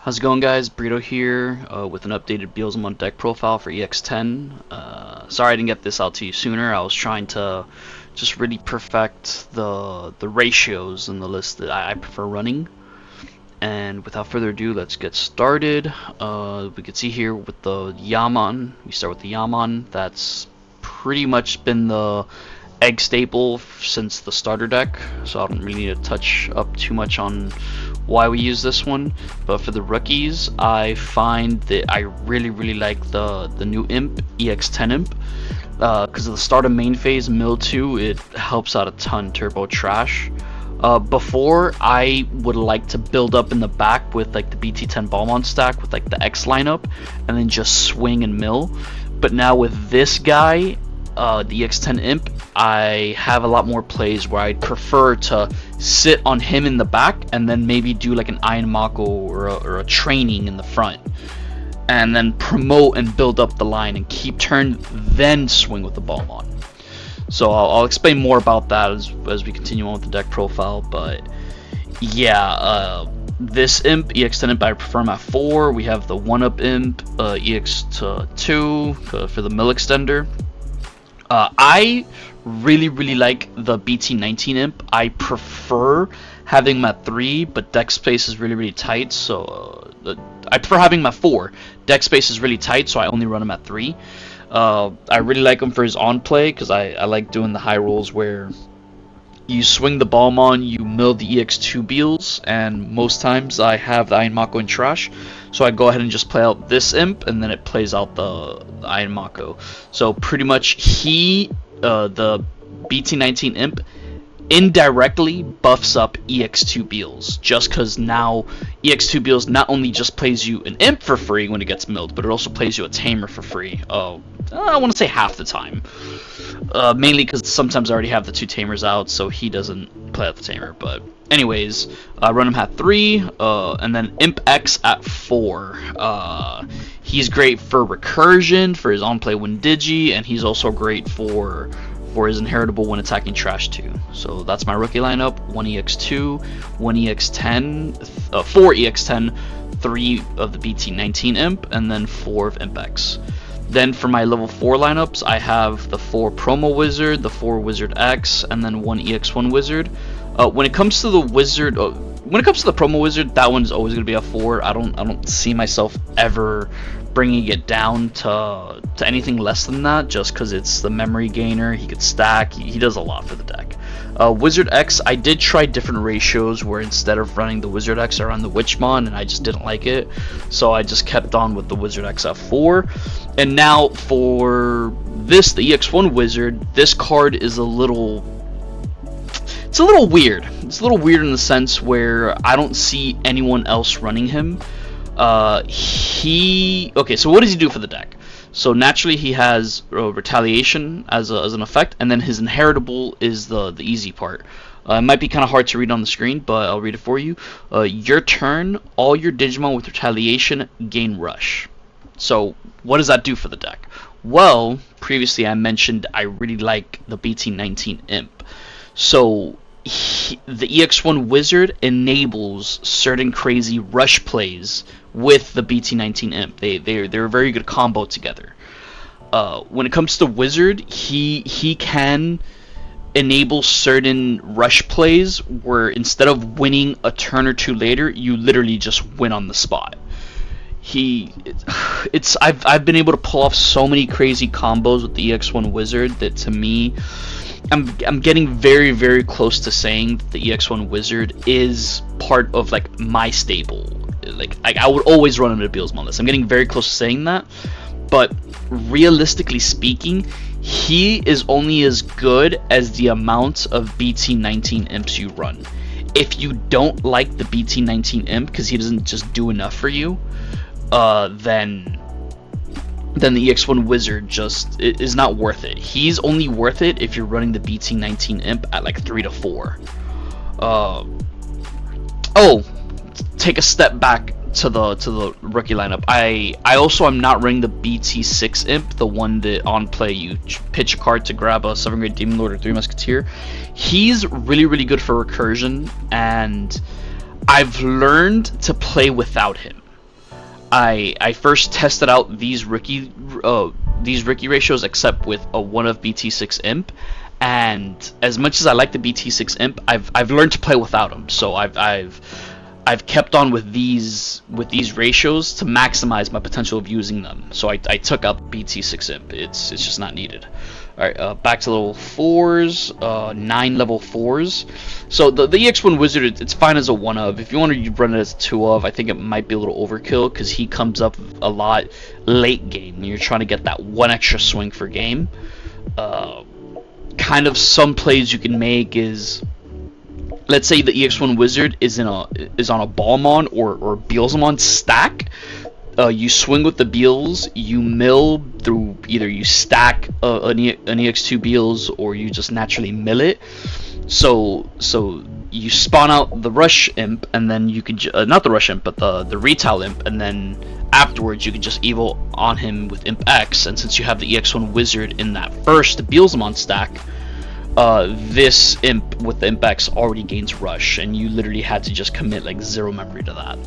How's it going, guys? Burrito here with an updated Beelzemon Deck Profile for Ex10. Sorry I didn't get this out to you sooner. I was trying to just really perfect the ratios in the list that I prefer running. And without further ado, let's get started. We can see here with the Yamon. We start with the Yamon. That's pretty much been the egg staple since the starter deck, so I don't really need to touch up too much on why we use this one. But for the rookies, I find that I really like the new imp, Ex10 imp, because of the start of main phase mill 2. It helps out a ton. Turbo trash. Before, I would like to build up in the back with like the BT10 Beelzemon stack with like the X lineup and then just swing and mill. But now with this guy, the Ex10 imp, I have a lot more plays where I'd prefer to sit on him in the back and then maybe do like an Iron Mako or a training in the front, and then promote and build up the line and keep turn, then swing with the Ballistamon. So I'll explain more about that as we continue on with the deck profile. But yeah, this imp, Ex10 imp, I prefer him at 4. We have the 1-up imp, Ex2 for the mill extender. I really like the BT19 imp. I prefer having him at 3, but deck space is really tight, so I prefer having him at 4. Deck space is really tight, so I only run him at 3. I really like him for his on play, because I like doing the high rolls where you swing the Ballistamon, you mill the Ex2 Beelze, and most times I have the Iron Mako in trash, so I go ahead and just play out this imp, and then it plays out the Iron Mako. So pretty much the BT19 imp indirectly buffs up Ex2 Beelze, just because now Ex2 Beelze not only just plays you an imp for free when it gets milled, but it also plays you a tamer for free. I want to say half the time. Mainly because sometimes I already have the 2 tamers out, so he doesn't play out the tamer. But anyways, I run him at 3, and then Imp X at 4. He's great for recursion, for his on-play when digi, and he's also great for his inheritable when attacking trash too. So that's my rookie lineup: 1 Ex2, 1 Ex10, 4 Ex10, 3 of the BT19 imp, and then 4 of Imp X. Then for my level 4 lineups, I have the 4 Promo Wizard, the 4 Wizard X, and then 1 EX1 Wizard. When it comes to the Wizard, when it comes to the Promo Wizard, that one's always gonna be a 4. I don't see myself ever bringing it down to anything less than that, just because it's the memory gainer. He could stack. He does a lot for the deck. Wizard X, I did try different ratios where instead of running the Wizard X, I ran the Witchmon, and I just didn't like it, so I just kept on with the Wizard X at 4. And now for this, the EX1 Wizard, this card is a little weird. It's a little weird in the sense where I don't see anyone else running him. Okay, so what does he do for the deck? So naturally he has retaliation as an effect, and then his inheritable is the easy part. It might be kind of hard to read on the screen, but I'll read it for you. Your turn, all your Digimon with retaliation gain rush. So what does that do for the deck? Well, previously I mentioned I really like the BT19 imp. So the EX1 Wizard enables certain crazy rush plays with the BT19 imp. They're a very good combo together. When it comes to Wizard, he can enable certain rush plays where instead of winning a turn or 2 later, you literally just win on the spot. I've been able to pull off so many crazy combos with the EX1 Wizard that, to me, I'm getting very close to saying that the EX1 Wizard is part of like my staple. Like I would always run him in a Beelzemon list. I'm getting very close to saying that, but realistically speaking, he is only as good as the amount of BT19 imps you run. If you don't like the BT19 imp because he doesn't just do enough for you, then the EX1 Wizard just is not worth it. He's only worth it if you're running the BT19 imp at like 3 to 4. Take a step back to the rookie lineup. I also am not running the BT6 imp, the one that on play you pitch a card to grab a 7th grade Demon Lord or 3 Musketeer. He's really good for recursion, and I've learned to play without him. I first tested out these rookie ratios, except with a one of BT6 Imp, and as much as I like the BT6 Imp, I've learned to play without them. So I've kept on with these ratios to maximize my potential of using them. So I took out BT6 Imp. It's just not needed. Alright, back to level 4s, 9 level 4s. So the EX1 Wizard, it's fine as a 1 of. If you want to run it as a 2 of, I think it might be a little overkill, because he comes up a lot late game when you're trying to get that one extra swing for game. Kind of some plays you can make is, let's say the EX1 Wizard is on a Ballistamon or Beelzemon stack. You swing with the Beelze, you mill through, either you stack an EX2 Beelze or you just naturally mill it. So you spawn out the Rush Imp, and then you could not the Rush Imp, but the Retail Imp, and then afterwards you can just Evo on him with Imp X. And since you have the EX1 Wizard in that first Beelzemon stack, this Imp with the Imp X already gains Rush, and you literally had to just commit like 0 memory to that.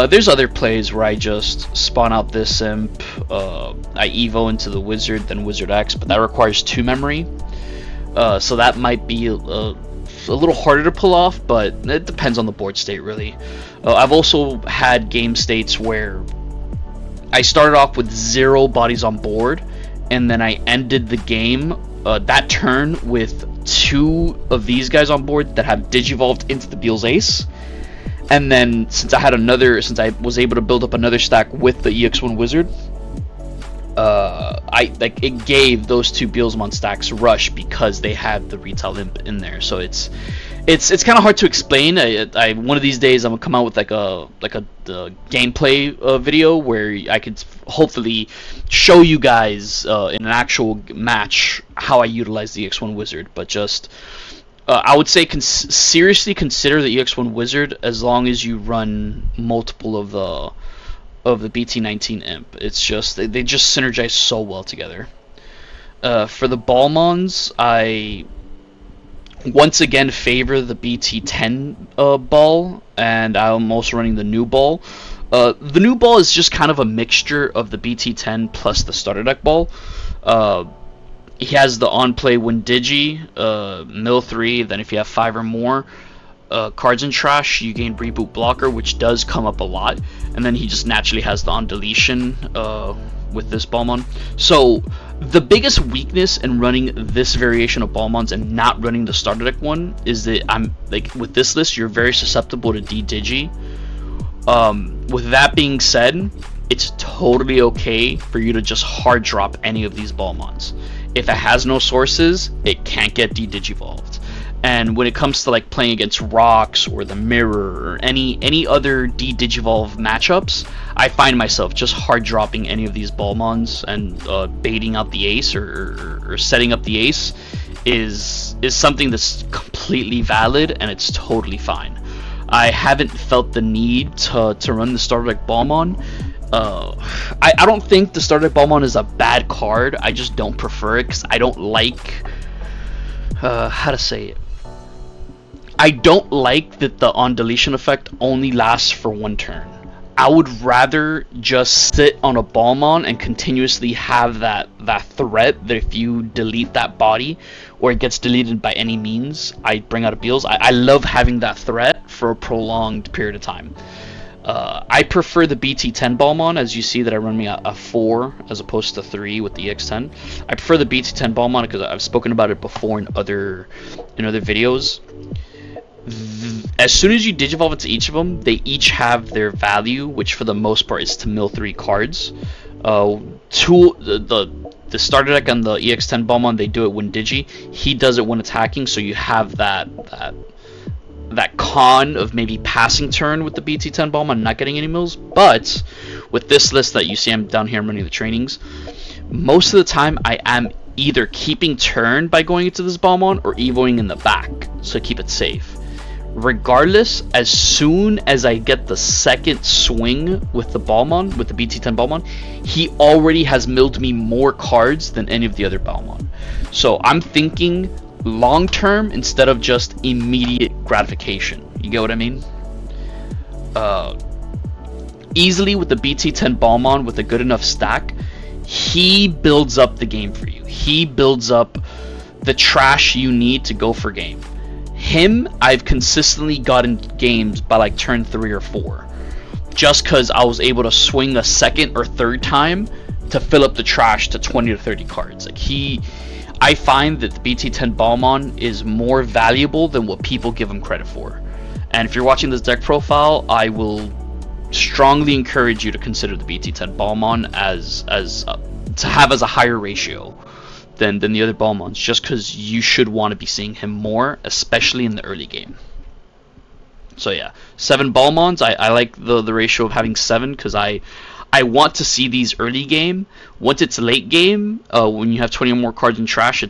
There's other plays where I just spawn out this Imp, I Evo into the Wizard, then Wizard X, but that requires 2 memory. So that might be a little harder to pull off, but it depends on the board state, really. I've also had game states where I started off with 0 bodies on board, and then I ended the game that turn with 2 of these guys on board that have digivolved into the Beelze Ace. And then since I was able to build up another stack with the EX1 Wizard, it gave those 2 Beelzemon stacks Rush because they had the Retail Imp in there. So it's kind of hard to explain. One of these days I'm gonna come out with like a gameplay video where I could hopefully show you guys in an actual match how I utilize the EX1 Wizard. But just I would say seriously consider the EX1 Wizard as long as you run multiple of the BT19 Imp. It's just they just synergize so well together. For the Balmons, I once again favor the BT10 ball, and I'm also running the new ball. The new ball is just kind of a mixture of the BT10 plus the starter deck ball. He has the on play when Digi, mill 3, then if you have 5 or more cards in trash, you gain reboot blocker, which does come up a lot, and then he just naturally has the on deletion with this Balmon. So the biggest weakness in running this variation of Balmons and not running the starter deck one is that I'm like, with this list you're very susceptible to D-Digi. With that being said, it's totally okay for you to just hard drop any of these Balmons. If it has no sources, it can't get D-Digivolved. And when it comes to like playing against Rocks or the Mirror or any other D-Digivolve matchups, I find myself just hard dropping any of these Balmons and baiting out the Ace or setting up the Ace is something that's completely valid, and it's totally fine. I haven't felt the need to run the starter deck Balmon. I don't think the starter deck Balmon is a bad card. I just don't prefer it because I don't like how to say it. I don't like that the on deletion effect only lasts for 1 turn. I would rather just sit on a Balmon and continuously have that threat that if you delete that body or it gets deleted by any means, I bring out a Beelze. I love having that threat for a prolonged period of time. I prefer the BT10 Balmon, as you see that I run me a 4 as opposed to 3 with the Ex10. I prefer the BT10 Balmon because I've spoken about it before in other videos. As soon as you digivolve into each of them, they each have their value, which for the most part is to mill 3 cards. The starter deck on the Ex10 Balmon, they do it when Digi. He does it when attacking, so you have that con of maybe passing turn with the BT10 Balmon, not getting any mills. But with this list that you see, I'm down here, I'm running the trainings. Most of the time, I am either keeping turn by going into this Balmon or evoing in the back, so keep it safe. Regardless, as soon as I get the second swing with the Balmon, with the BT10 Balmon, he already has milled me more cards than any of the other Balmon. So I'm thinking long term instead of just immediate gratification. You get what I mean? easily with the BT10 Balmon with a good enough stack, he builds up the game for you. He builds up the trash you need to go for game. Him, I've consistently gotten games by like turn 3 or 4. Just because I was able to swing a second or third time to fill up the trash to 20 to 30 cards. Like I find that the BT10 Balmon is more valuable than what people give him credit for. And if you're watching this deck profile, I will strongly encourage you to consider the BT10 Balmon to have as a higher ratio than the other Balmons, just because you should want to be seeing him more, especially in the early game. So yeah, 7 Balmons. I like the ratio of having 7 because I want to see these early game. Once it's late game, when you have 20 or more cards in trash,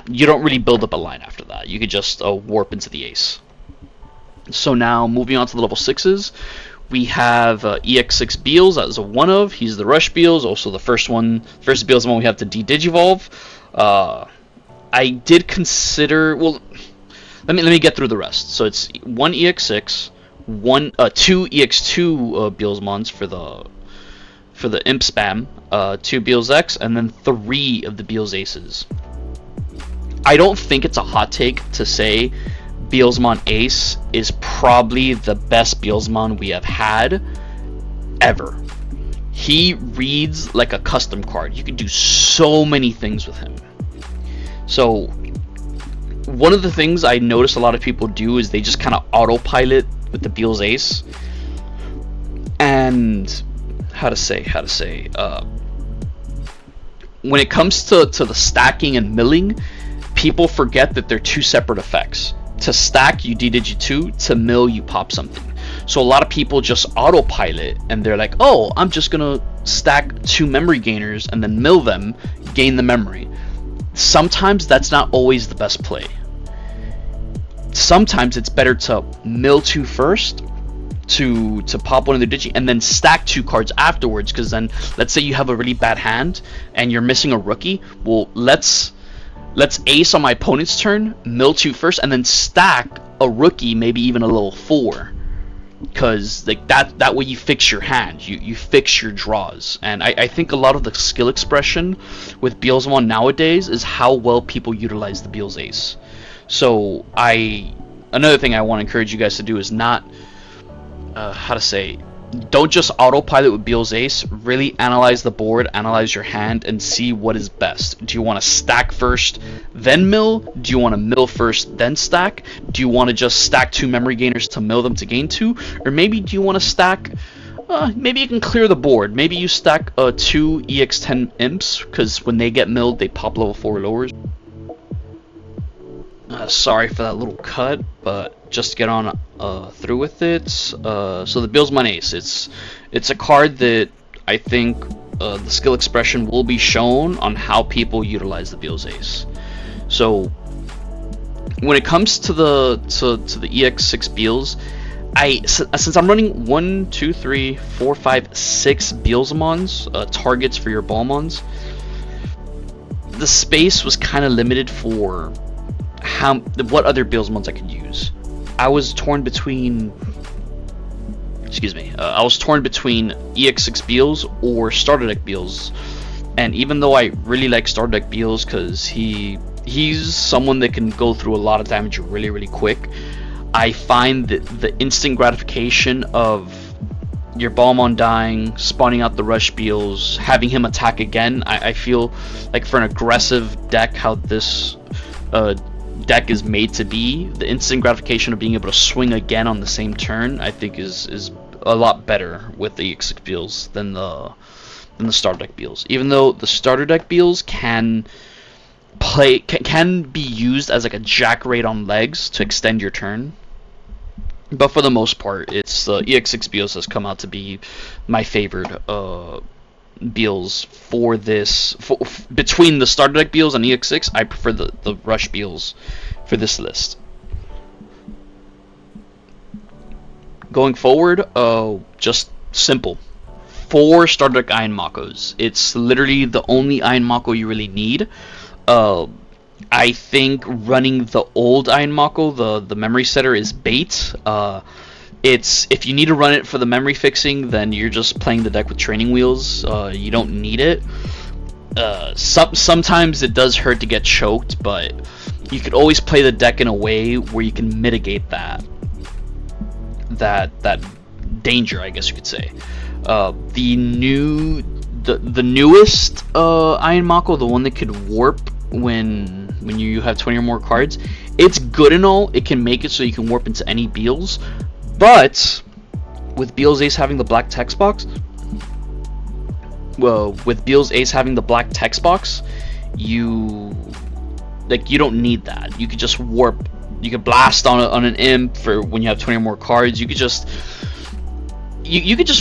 you don't really build up a line after that. You could just warp into the ace. So now moving on to the level 6s, we have Ex10 Beelze as a 1-of. He's the Rush Beelze, also the first Beelzemon we have to de-digivolve. I did consider, well, let me get through the rest. So it's 1 EX6, 2 EX2 Beelzemons for the Imp Spam, 2 Beelze X, and then 3 of the Beelze Aces. I don't think it's a hot take to say Beelzemon Ace is probably the best Beelzemon we have had ever. He reads like a custom card. You can do so many things with him. So one of the things I notice a lot of people do is they just kind of autopilot with the Beelze Ace. And how to say when it comes to the stacking and milling, people forget that they're 2 separate effects. To stack, you de-digi 2. To mill, you pop something. So a lot of people just autopilot, and they're like, oh, I'm just gonna stack 2 memory gainers and then mill them, gain the memory. Sometimes that's not always the best play. Sometimes it's better to mill 2 first, to pop one of the digi, and then stack 2 cards afterwards, because then, let's say you have a really bad hand, and you're missing a rookie. Well, let's ace on my opponent's turn, mill 2 first, and then stack a rookie, maybe even a little 4, because like that way you fix your hand, you fix your draws. And I think a lot of the skill expression with Beelzemon nowadays is how well people utilize the Beelze Ace. So another thing I want to encourage you guys to do is not don't just autopilot with Beelze Ace. Really analyze the board, analyze your hand, and see what is best. Do you want to stack first, then mill? Do you want to mill first, then stack? Do you want to just stack 2 memory gainers to mill them to gain 2? Or maybe do you want to stack, maybe you can clear the board. Maybe you stack 2 EX10 Imps, because when they get milled, they pop level 4 lowers. Sorry for that little cut, but just to get on through with it. So the Beelzemon Ace, it's a card that I think the skill expression will be shown on how people utilize the Beelze Ace. So when it comes to the EX6 Beelze, since I'm running 1, 2, 3, 4, 5, 6 Beelzemons, targets for your Balmons, the space was kind of limited for what other Beelzemons I could use. I was torn between EX6 Beelze or Starter Deck Beelze. And even though I really like Starter Deck Beelze because he's someone that can go through a lot of damage really, really quick, I find that the instant gratification of your Balmon dying, spawning out the Rush Beelze, having him attack again, I feel like for an aggressive deck, how this deck is made to be, the instant gratification of being able to swing again on the same turn, I think is a lot better with the Ex10 Beelze than the Starter Deck Beelze. Even though the Starter Deck Beelze can be used as like a jack raid on legs to extend your turn, but for the most part, it's the EX6 Beelze has come out to be my favorite Beelze for this. Between the Starter Deck Beelze and EX6, I prefer the Rush Beelze for this list. Going forward, just simple. 4 Starter Deck Iron Makos. It's literally the only Iron Mako you really need. I think running the old Iron Mako, the memory setter, is bait. It's, if you need to run it for the memory fixing, then you're just playing the deck with training wheels. You don't need it. Sometimes it does hurt to get choked, but you could always play the deck in a way where you can mitigate that danger, I guess you could say. The newest Iron Mako, the one that could warp when you have 20 or more cards, it's good and all. It can make it so you can warp into any Beelze, but with Beelze Ace having the black text box, you don't need that. You could just warp. You could blast on an imp for when you have 20 or more cards. You could just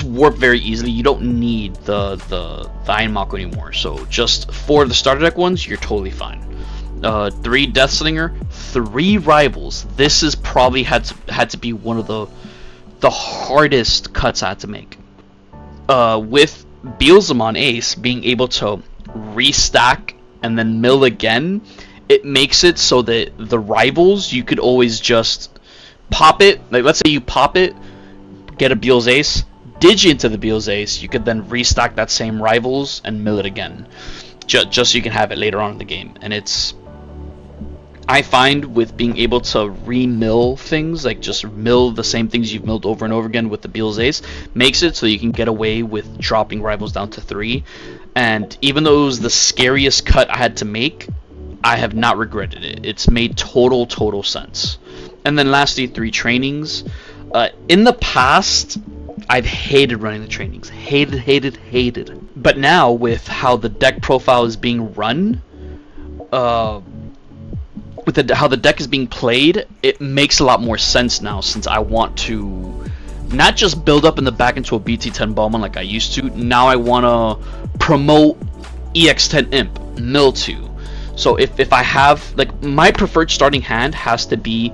warp very easily. You don't need the Iron Mako anymore. So just for the starter deck ones, you're totally fine. 3 Death Slinger, 3 rivals. This is probably had to be one of the hardest cuts I had to make. With Beelzemon Ace being able to restack and then mill again, it makes it so that the rivals, you could always just pop it. Like, let's say you pop it, get a Beelze Ace, digi into the Beelze Ace, you could then restack that same rivals and mill it again, just so you can have it later on in the game. And I find with being able to re-mill things, like just mill the same things you've milled over and over again with the Beelze Ace, makes it so you can get away with dropping rivals down to 3. And even though it was the scariest cut I had to make, I have not regretted it. It's made total sense. And then lastly, 3 trainings. In the past, I've hated running the trainings. Hated. But now, with how the deck profile is being run, with how the deck is being played, it makes a lot more sense now, since I want to not just build up in the back into a BT10 Ballistamon like I used to. Now I want to promote Ex10 Imp, mill 2. So if I have, like, my preferred starting hand has to be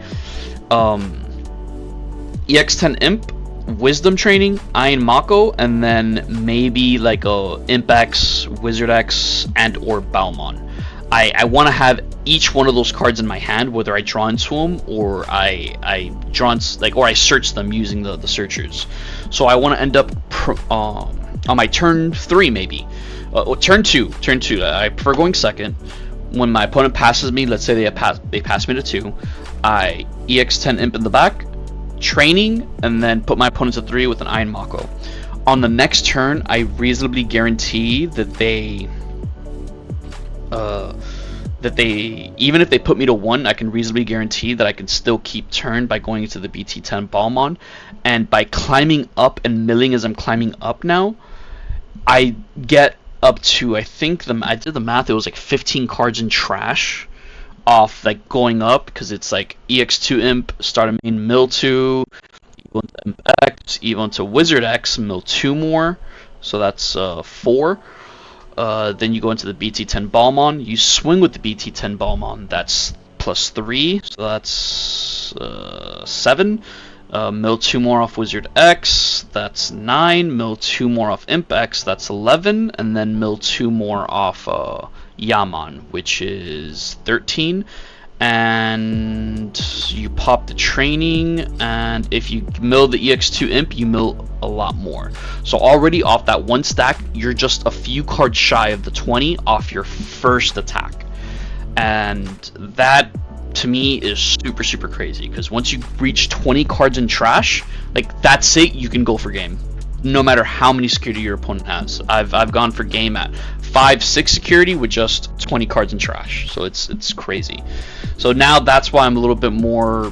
Ex10 Imp, Wisdom Training, Iron Mako, and then maybe like a Imp X, Wizard X, and or Balmon. I want to have each one of those cards in my hand, whether I draw into them or I search them using the searchers. So I want to end up on my turn 3 maybe, turn 2. I prefer going second. When my opponent passes me, let's say they pass me to 2, I Ex10 Imp in the back, training, and then put my opponent to 3 with an Iron Mako. On the next turn, I reasonably guarantee that they even if they put me to 1, I can reasonably guarantee that I can still keep turn by going into the BT10 Balmon, and by climbing up and milling as I'm climbing up now, I get up to, I think I did the math, it was like 15 cards in trash off like going up, because it's like EX2 Imp, start a main, mill 2, evo into Imp X, evo into Wizard X, mill 2 more, so that's 4. Then you go into the BT10 Balmon, you swing with the BT10 Balmon, that's plus 3, so that's 7. Mill 2 more off Wizard X, that's 9. Mill 2 more off Imp X, that's 11. And then mill 2 more off Yaman, which is 13. And you pop the training, and if you mill the EX2 Imp, you mill a lot more. So already off that 1 stack, you're just a few cards shy of the 20 off your first attack. And that, to me, is super crazy, because once you reach 20 cards in trash, like, that's it, you can go for game, no matter how many security your opponent has. I've gone for game at 5-6 security with just 20 cards in trash, so it's crazy. So now that's why I'm a little bit more,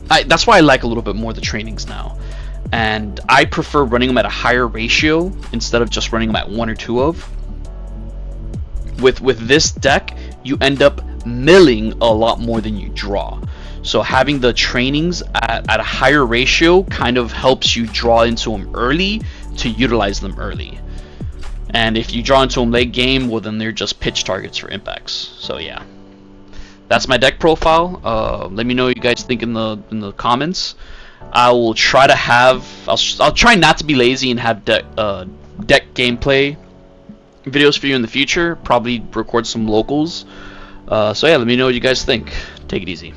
that's why I like a little bit more the trainings now, and I prefer running them at a higher ratio instead of just running them at 1 or 2 of. With this deck, you end up milling a lot more than you draw. So having the trainings at a higher ratio kind of helps you draw into them early to utilize them early. And if you draw into them late game, well, then they're just pitch targets for impacts. So yeah, that's my deck profile. Let me know what you guys think in the comments. I will try to have, I'll try not to be lazy and have deck gameplay videos for you in the future. Probably record some locals. So yeah, let me know what you guys think. Take it easy.